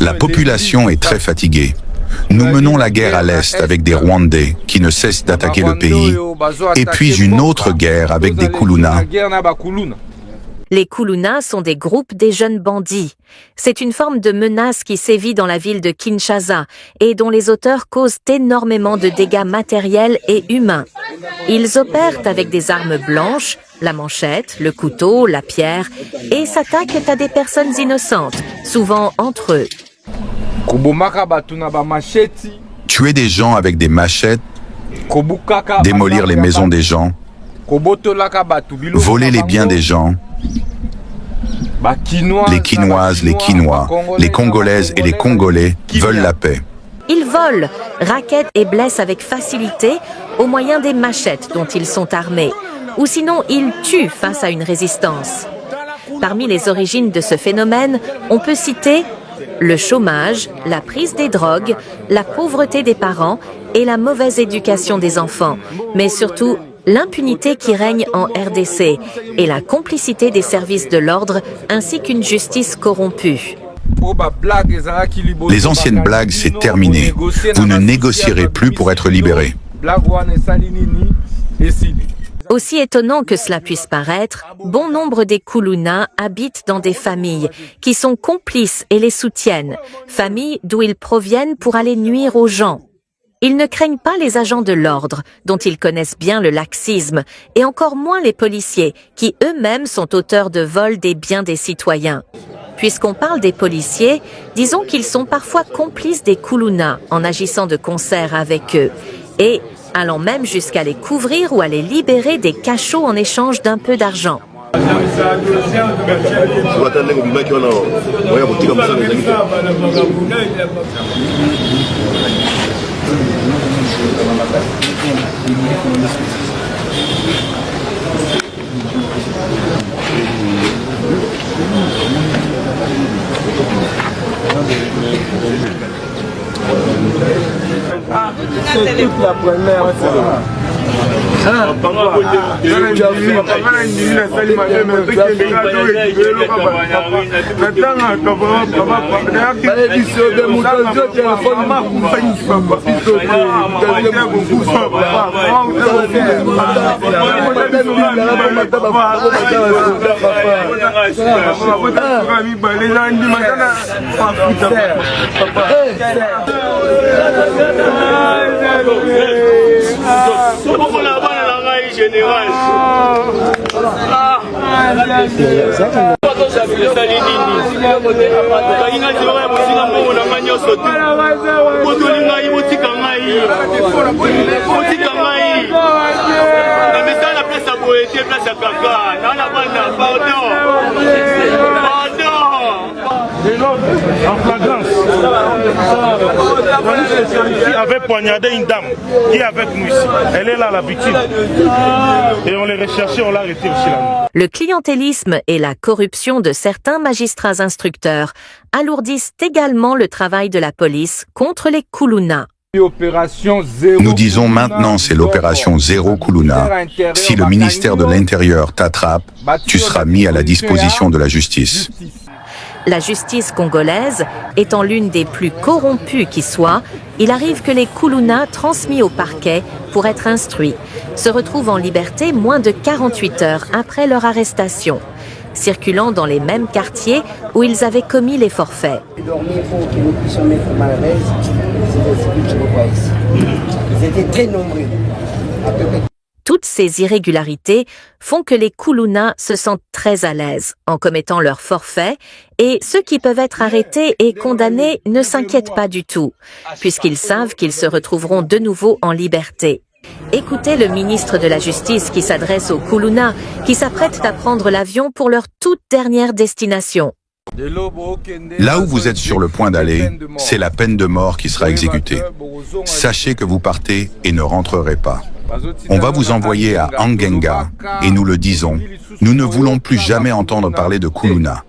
La population est très fatiguée. Nous menons la guerre à l'Est avec des Rwandais qui ne cessent d'attaquer le pays, et puis une autre guerre avec des Kuluna. Les Kuluna sont des groupes des jeunes bandits. C'est une forme de menace qui sévit dans la ville de Kinshasa et dont les auteurs causent énormément de dégâts matériels et humains. Ils opèrent avec des armes blanches, la manchette, le couteau, la pierre, et s'attaquent à des personnes innocentes, souvent entre eux. Tuer des gens avec des machettes, démolir les maisons des gens, voler les biens des gens, les Quinoises, les Quinois, les Congolaises et les Congolais veulent la paix. Ils volent, rackettent et blessent avec facilité au moyen des machettes dont ils sont armés, ou sinon ils tuent face à une résistance. Parmi les origines de ce phénomène, on peut citer le chômage, la prise des drogues, la pauvreté des parents et la mauvaise éducation des enfants, mais surtout l'impunité qui règne en RDC et la complicité des services de l'ordre ainsi qu'une justice corrompue. Les anciennes blagues, c'est terminé. Vous ne négocierez plus pour être libéré. Aussi étonnant que cela puisse paraître, bon nombre des Kuluna habitent dans des familles qui sont complices et les soutiennent, familles d'où ils proviennent pour aller nuire aux gens. Ils ne craignent pas les agents de l'ordre, dont ils connaissent bien le laxisme, et encore moins les policiers, qui eux-mêmes sont auteurs de vols des biens des citoyens. Puisqu'on parle des policiers, disons qu'ils sont parfois complices des Kuluna en agissant de concert avec eux, et allant même jusqu'à les couvrir ou à les libérer des cachots en échange d'un peu d'argent. C'est toute la première fois. Général. En flagrance, qui avait poignardé une dame qui est avec nous ici. Elle est là, la victime. Et on l'a recherché, on l'a arrêté aussi là. Le clientélisme et la corruption de certains magistrats instructeurs alourdissent également le travail de la police contre les Kuluna. Nous disons maintenant c'est l'opération Zéro Kuluna. Si le ministère de l'Intérieur t'attrape, tu seras mis à la disposition de la justice. La justice congolaise étant l'une des plus corrompues qui soit, il arrive que les Kuluna transmis au parquet pour être instruits se retrouvent en liberté moins de 48 heures après leur arrestation, circulant dans les mêmes quartiers où ils avaient commis les forfaits. Ils étaient très nombreux. Toutes ces irrégularités font que les Kuluna se sentent très à l'aise en commettant leurs forfaits et ceux qui peuvent être arrêtés et condamnés ne s'inquiètent pas du tout, puisqu'ils savent qu'ils se retrouveront de nouveau en liberté. Écoutez le ministre de la Justice qui s'adresse aux Kuluna qui s'apprêtent à prendre l'avion pour leur toute dernière destination. Là où vous êtes sur le point d'aller, c'est la peine de mort qui sera exécutée. Sachez que vous partez et ne rentrerez pas. On va vous envoyer à Angenga, et nous le disons, nous ne voulons plus jamais entendre parler de Kuluna.